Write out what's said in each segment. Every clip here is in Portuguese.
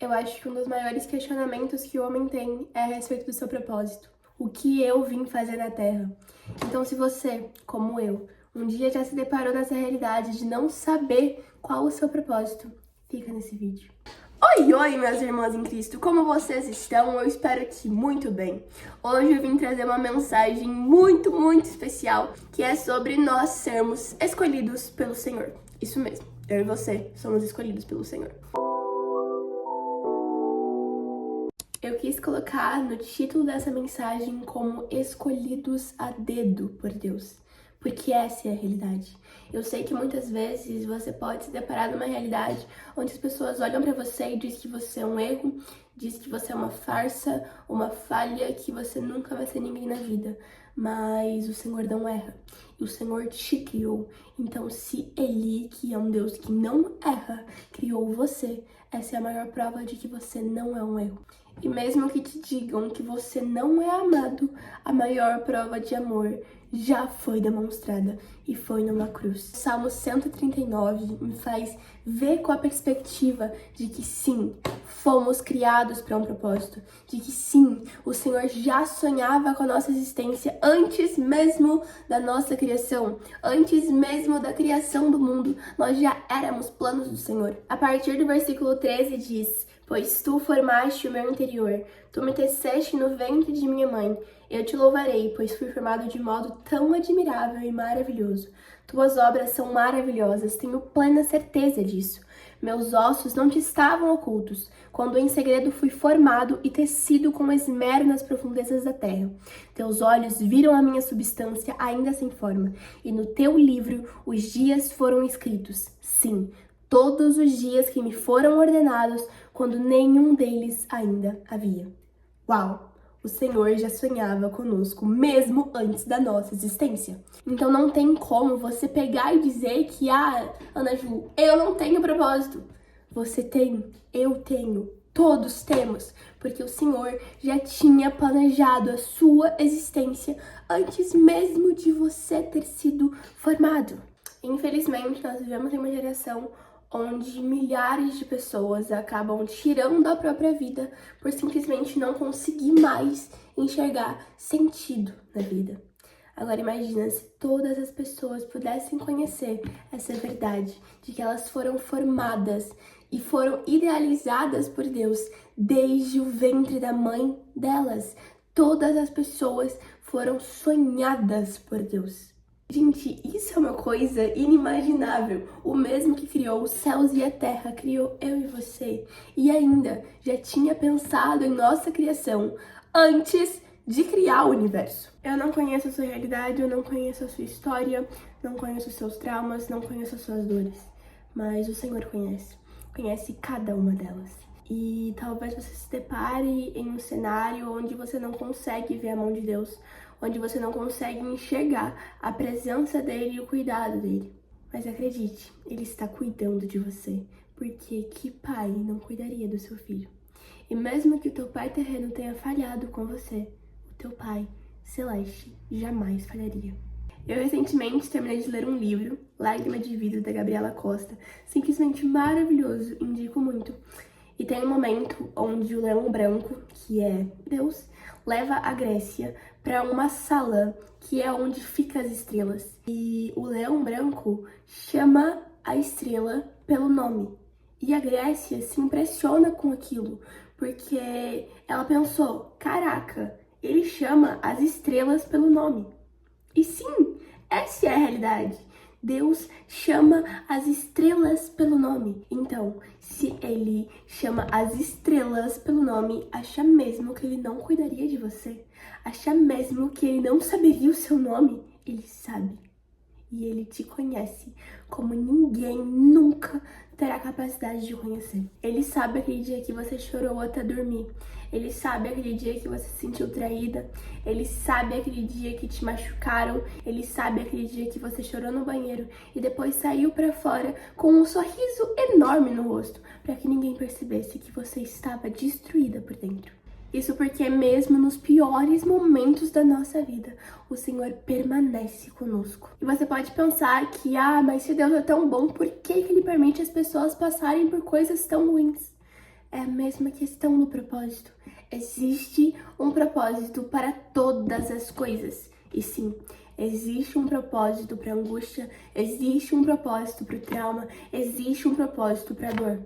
Eu acho que um dos maiores questionamentos que o homem tem é a respeito do seu propósito. O que eu vim fazer na Terra? Então, se você, como eu, um dia já se deparou nessa realidade de não saber qual o seu propósito, fica nesse vídeo. Oi, oi, minhas irmãs em Cristo! Como vocês estão? Eu espero que muito bem. Hoje eu vim trazer uma mensagem muito especial, que é sobre nós sermos escolhidos pelo Senhor. Isso mesmo, eu e você somos escolhidos pelo Senhor. Eu quis colocar no título dessa mensagem como escolhidos a dedo por Deus, porque essa é a realidade. Eu sei que muitas vezes você pode se deparar numa realidade onde as pessoas olham pra você e dizem que você é um erro, diz que você é uma farsa, uma falha, que você nunca vai ser ninguém na vida. Mas o Senhor não erra. E o Senhor te criou. Então, se Ele, que é um Deus que não erra, criou você, essa é a maior prova de que você não é um erro. E mesmo que te digam que você não é amado, a maior prova de amor já foi demonstrada e foi numa cruz. Salmo 139 me faz ver com a perspectiva de que sim, fomos criados para um propósito, de que sim, o Senhor já sonhava com a nossa existência antes mesmo da nossa criação, antes mesmo da criação do mundo, nós já éramos planos do Senhor. A partir do versículo 13 diz: pois tu formaste o meu interior, tu me teceste no ventre de minha mãe. Eu te louvarei, pois fui formado de modo tão admirável e maravilhoso. Tuas obras são maravilhosas, tenho plena certeza disso. Meus ossos não te estavam ocultos, quando em segredo fui formado e tecido com esmero nas profundezas da terra. Teus olhos viram a minha substância ainda sem forma, e no teu livro os dias foram escritos. Sim, todos os dias que me foram ordenados, quando nenhum deles ainda havia. Uau! O Senhor já sonhava conosco, mesmo antes da nossa existência. Então não tem como você pegar e dizer que, Ana Ju, eu não tenho propósito. Você tem, eu tenho, todos temos, porque o Senhor já tinha planejado a sua existência antes mesmo de você ter sido formado. Infelizmente, nós vivemos em uma geração onde milhares de pessoas acabam tirando a própria vida por simplesmente não conseguir mais enxergar sentido na vida. Agora imagina se todas as pessoas pudessem conhecer essa verdade de que elas foram formadas e foram idealizadas por Deus desde o ventre da mãe delas. Todas as pessoas foram sonhadas por Deus. Gente, isso é uma coisa inimaginável. O mesmo que criou os céus e a terra, criou eu e você. E ainda já tinha pensado em nossa criação antes de criar o universo. Eu não conheço a sua realidade, eu não conheço a sua história, não conheço os seus traumas, não conheço as suas dores. Mas o Senhor conhece. Conhece cada uma delas. E talvez você se depare em um cenário onde você não consegue ver a mão de Deus, onde você não consegue enxergar a presença dele e o cuidado dele. Mas acredite, ele está cuidando de você, porque que pai não cuidaria do seu filho? E mesmo que o teu pai terreno tenha falhado com você, o teu pai celeste jamais falharia. Eu recentemente terminei de ler um livro, Lágrima de Vidro, da Gabriela Costa, simplesmente maravilhoso, indico muito. E tem um momento onde o leão branco, que é Deus, leva a Grécia para uma sala que é onde ficam as estrelas. E o leão branco chama a estrela pelo nome. E a Grécia se impressiona com aquilo, porque ela pensou, caraca, ele chama as estrelas pelo nome. E sim, essa é a realidade. Deus chama as estrelas pelo nome. Então, se ele chama as estrelas pelo nome, acha mesmo que ele não cuidaria de você? Acha mesmo que ele não saberia o seu nome? Ele sabe. E ele te conhece como ninguém nunca terá capacidade de conhecer. Ele sabe aquele dia que você chorou até dormir. Ele sabe aquele dia que você se sentiu traída. Ele sabe aquele dia que te machucaram. Ele sabe aquele dia que você chorou no banheiro e depois saiu pra fora com um sorriso enorme no rosto, para que ninguém percebesse que você estava destruída por dentro. Isso porque mesmo nos piores momentos da nossa vida, o Senhor permanece conosco. E você pode pensar que, mas se Deus é tão bom, por que Ele permite as pessoas passarem por coisas tão ruins? É a mesma questão do propósito. Existe um propósito para todas as coisas. E sim, existe um propósito para a angústia, existe um propósito para o trauma, existe um propósito para a dor.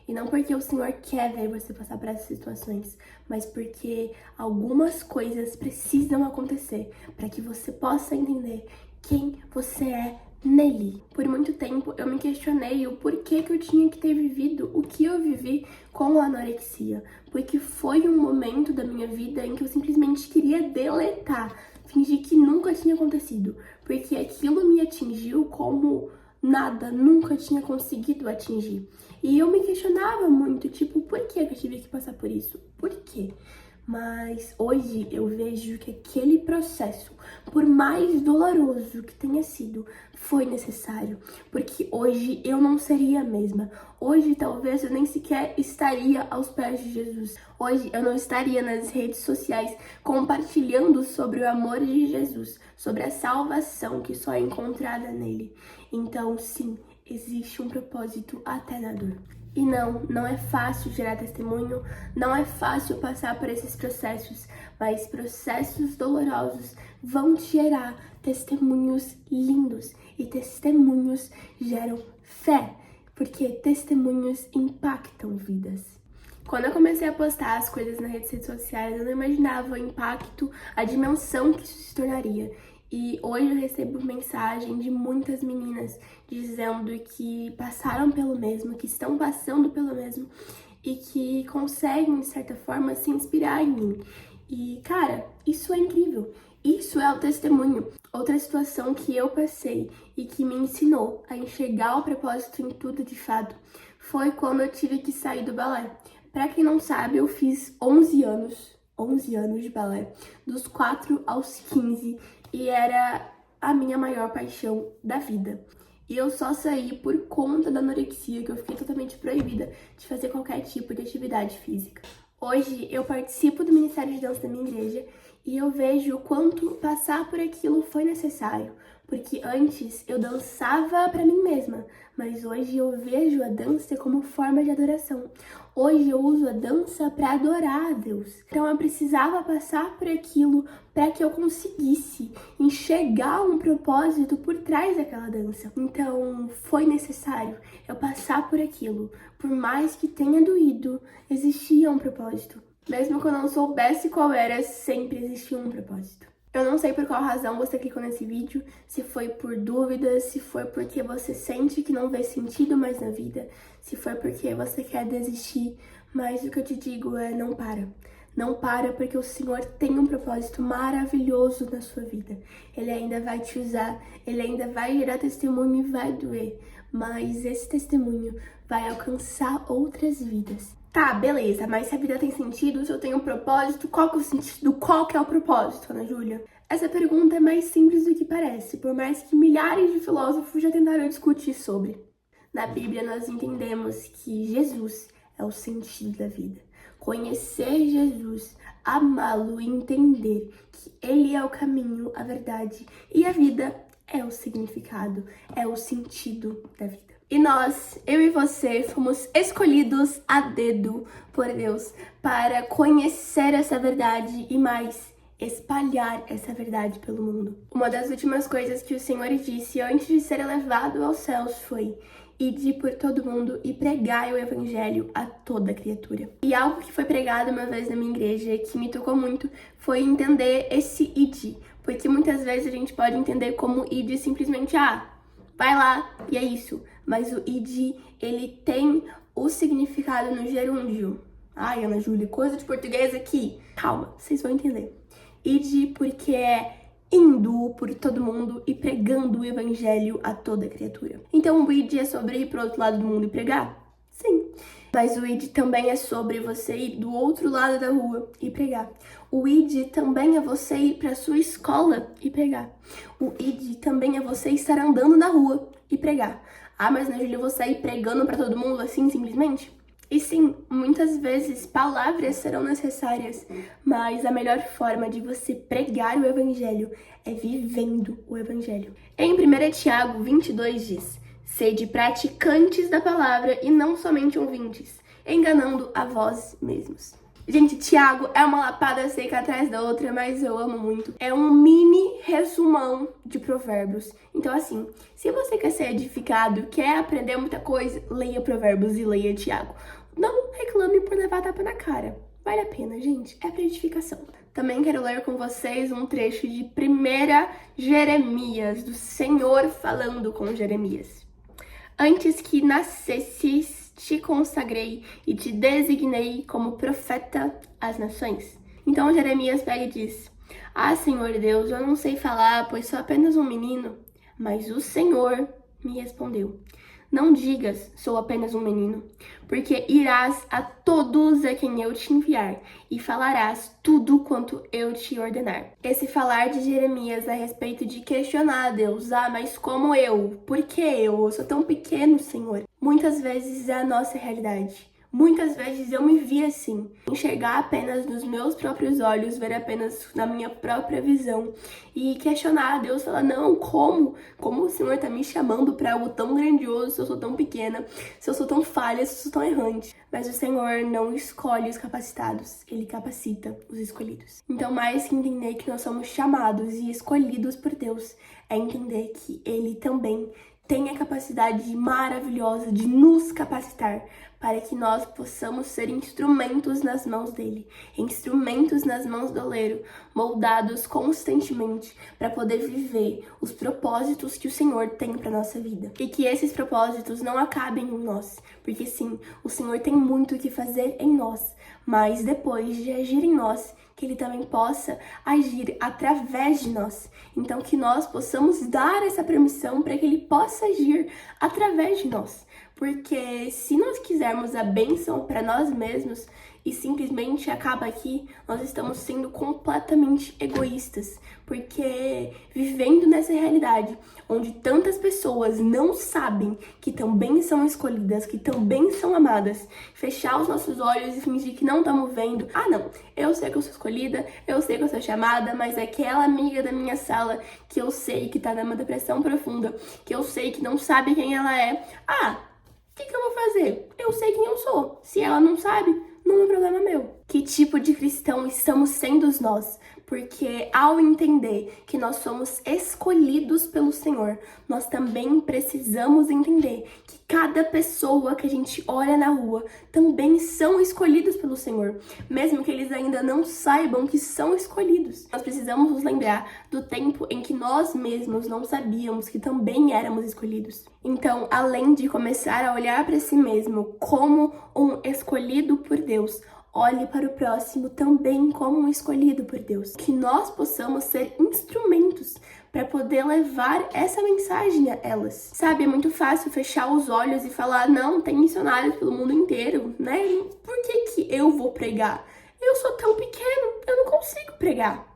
E não porque o Senhor quer ver você passar por essas situações, mas porque algumas coisas precisam acontecer para que você possa entender quem você é nele. Por muito tempo eu me questionei o porquê que eu tinha que ter vivido o que eu vivi com a anorexia, porque foi um momento da minha vida em que eu simplesmente queria deletar, fingir que nunca tinha acontecido, porque aquilo me atingiu como nada nunca tinha conseguido atingir. E eu me questionava muito, tipo, por que eu tive que passar por isso? Por quê? Mas hoje eu vejo que aquele processo, por mais doloroso que tenha sido, foi necessário. Porque hoje eu não seria a mesma. Hoje talvez eu nem sequer estaria aos pés de Jesus. Hoje eu não estaria nas redes sociais compartilhando sobre o amor de Jesus, sobre a salvação que só é encontrada nele. Então, sim, existe um propósito até na dor. E não é fácil gerar testemunho, não é fácil passar por esses processos, mas processos dolorosos vão te gerar testemunhos lindos e testemunhos geram fé, porque testemunhos impactam vidas. Quando eu comecei a postar as coisas nas redes sociais, eu não imaginava o impacto, a dimensão que isso se tornaria. E hoje eu recebo mensagem de muitas meninas dizendo que passaram pelo mesmo, que estão passando pelo mesmo e que conseguem, de certa forma, se inspirar em mim. E, cara, isso é incrível. Isso é o testemunho. Outra situação que eu passei e que me ensinou a enxergar o propósito em tudo de fato foi quando eu tive que sair do balé. Pra quem não sabe, eu fiz 11 anos de balé, dos 4 aos 15, e era a minha maior paixão da vida. E eu só saí por conta da anorexia, que eu fiquei totalmente proibida de fazer qualquer tipo de atividade física. Hoje eu participo do Ministério de Dança da minha igreja e eu vejo o quanto passar por aquilo foi necessário, porque antes eu dançava para mim mesma, mas hoje eu vejo a dança como forma de adoração. Hoje eu uso a dança para adorar a Deus. Então eu precisava passar por aquilo para que eu conseguisse enxergar um propósito por trás daquela dança. Então foi necessário eu passar por aquilo. Por mais que tenha doído, existia um propósito. Mesmo que eu não soubesse qual era, sempre existia um propósito. Eu não sei por qual razão você clicou nesse vídeo, se foi por dúvidas, se foi porque você sente que não vê sentido mais na vida, se foi porque você quer desistir, mas o que eu te digo é não para. Não para porque o Senhor tem um propósito maravilhoso na sua vida. Ele ainda vai te usar, ele ainda vai gerar testemunho e vai doer, mas esse testemunho vai alcançar outras vidas. Tá, beleza, mas se a vida tem sentido, se eu tenho um propósito, qual que é o sentido? Qual que é o propósito, Ana Júlia? Essa pergunta é mais simples do que parece, por mais que milhares de filósofos já tentaram discutir sobre. Na Bíblia nós entendemos que Jesus é o sentido da vida. Conhecer Jesus, amá-lo e entender que Ele é o caminho, a verdade e a vida é o significado, é o sentido da vida. E nós, eu e você, fomos escolhidos a dedo por Deus para conhecer essa verdade e mais, espalhar essa verdade pelo mundo. Uma das últimas coisas que o Senhor disse antes de ser elevado aos céus foi: ide por todo mundo e pregai o evangelho a toda criatura. E algo que foi pregado uma vez na minha igreja que me tocou muito foi entender esse ide, porque muitas vezes a gente pode entender como ide simplesmente vai lá e é isso. Mas o id, ele tem o significado no gerúndio. Ai, Ana Júlia, coisa de português aqui. Calma, vocês vão entender. Id porque é indo por todo mundo e pregando o evangelho a toda criatura. Então o id é sobre ir pro outro lado do mundo e pregar? Sim. Mas o id também é sobre você ir do outro lado da rua e pregar. O id também é você ir para sua escola e pregar. O id também é você estar andando na rua e pregar. Mas Ana Júlia, eu vou sair pregando para todo mundo assim, simplesmente? E sim, muitas vezes palavras serão necessárias, mas a melhor forma de você pregar o evangelho é vivendo o evangelho. Em 1 Tiago 22 diz: sede praticantes da palavra e não somente ouvintes, enganando a vós mesmos. Gente, Tiago é uma lapada seca atrás da outra, mas eu amo muito. É um mini resumão de Provérbios. Então, assim, se você quer ser edificado, quer aprender muita coisa, leia Provérbios e leia Tiago. Não reclame por levar tapa na cara. Vale a pena, gente. É pra edificação. Também quero ler com vocês um trecho de 1 Jeremias, do Senhor falando com Jeremias. Antes que nascesses, te consagrei e te designei como profeta às nações. Então Jeremias pega e diz: Ah, Senhor Deus, eu não sei falar, pois sou apenas um menino. Mas o Senhor me respondeu: Não digas, sou apenas um menino, porque irás a todos a quem eu te enviar e falarás tudo quanto eu te ordenar. Esse falar de Jeremias a respeito de questionar a Deus: mas como eu? Por que eu? Eu sou tão pequeno, Senhor. Muitas vezes é a nossa realidade. Muitas vezes eu me vi assim, enxergar apenas nos meus próprios olhos, ver apenas na minha própria visão e questionar a Deus, falar: não, como o Senhor tá me chamando para algo tão grandioso, se eu sou tão pequena, se eu sou tão falha, se eu sou tão errante. Mas o Senhor não escolhe os capacitados, Ele capacita os escolhidos. Então, mais que entender que nós somos chamados e escolhidos por Deus, é entender que Ele também tem a capacidade maravilhosa de nos capacitar para que nós possamos ser instrumentos nas mãos dele, instrumentos nas mãos do oleiro, moldados constantemente para poder viver os propósitos que o Senhor tem para nossa vida. E que esses propósitos não acabem em nós, porque sim, o Senhor tem muito o que fazer em nós, mas depois de agir em nós, que Ele também possa agir através de nós. Então, que nós possamos dar essa permissão para que Ele possa agir através de nós. Porque se nós quisermos a bênção para nós mesmos e simplesmente acaba aqui, nós estamos sendo completamente egoístas. Porque vivendo nessa realidade, onde tantas pessoas não sabem que também são escolhidas, que também são amadas, fechar os nossos olhos e fingir que não estamos vendo: não, eu sei que eu sou escolhida, eu sei que eu sou chamada, mas aquela amiga da minha sala que eu sei que tá numa depressão profunda, que eu sei que não sabe quem ela é, o que eu vou fazer? Eu sei quem eu sou. Se ela não sabe, não é problema meu. Que tipo de cristão estamos sendo nós? Porque ao entender que nós somos escolhidos pelo Senhor, nós também precisamos entender que cada pessoa que a gente olha na rua também são escolhidos pelo Senhor, mesmo que eles ainda não saibam que são escolhidos. Nós precisamos nos lembrar do tempo em que nós mesmos não sabíamos que também éramos escolhidos. Então, além de começar a olhar para si mesmo como um escolhido por Deus, olhe para o próximo também como um escolhido por Deus. Que nós possamos ser instrumentos para poder levar essa mensagem a elas. Sabe, é muito fácil fechar os olhos e falar: não, tem missionários pelo mundo inteiro, né? Por que eu vou pregar? Eu sou tão pequeno, eu não consigo pregar.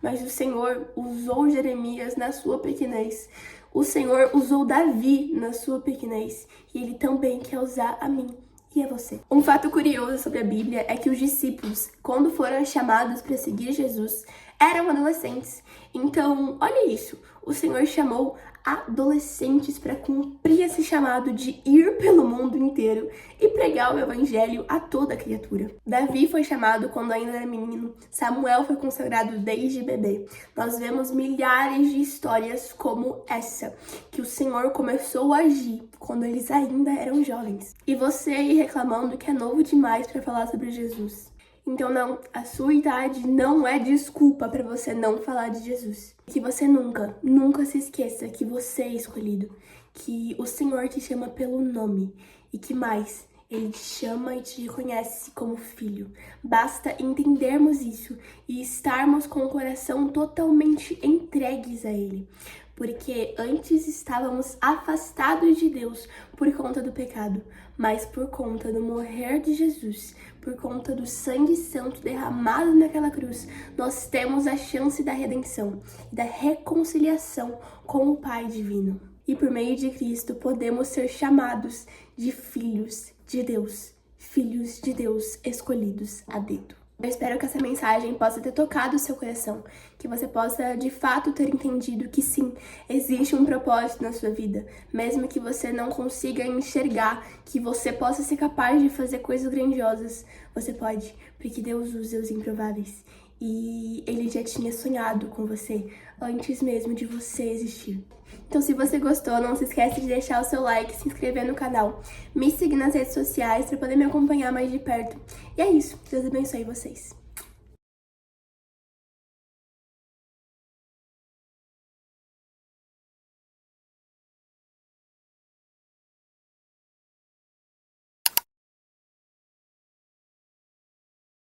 Mas o Senhor usou Jeremias na sua pequenez. O Senhor usou Davi na sua pequenez. E Ele também quer usar a mim e a você. Um fato curioso sobre a Bíblia é que os discípulos, quando foram chamados para seguir Jesus, eram adolescentes. Então, olha isso, o Senhor chamou adolescentes para cumprir esse chamado de ir pelo mundo inteiro e pregar o evangelho a toda criatura. Davi foi chamado quando ainda era menino, Samuel foi consagrado desde bebê. Nós vemos milhares de histórias como essa, que o Senhor começou a agir quando eles ainda eram jovens. E você aí reclamando que é novo demais para falar sobre Jesus. Então não, a sua idade não é desculpa para você não falar de Jesus. Que você nunca se esqueça que você é escolhido, que o Senhor te chama pelo nome e que mais, Ele te chama e te reconhece como filho. Basta entendermos isso e estarmos com o coração totalmente entregues a Ele. Porque antes estávamos afastados de Deus por conta do pecado, mas por conta do morrer de Jesus, por conta do sangue santo derramado naquela cruz, nós temos a chance da redenção e da reconciliação com o Pai divino. E por meio de Cristo podemos ser chamados de filhos de Deus escolhidos a dedo. Eu espero que essa mensagem possa ter tocado o seu coração, que você possa de fato ter entendido que sim, existe um propósito na sua vida, mesmo que você não consiga enxergar, que você possa ser capaz de fazer coisas grandiosas, você pode, porque Deus usa os improváveis. E Ele já tinha sonhado com você antes mesmo de você existir. Então, se você gostou, não se esquece de deixar o seu like, se inscrever no canal, me seguir nas redes sociais para poder me acompanhar mais de perto. E é isso. Deus abençoe vocês.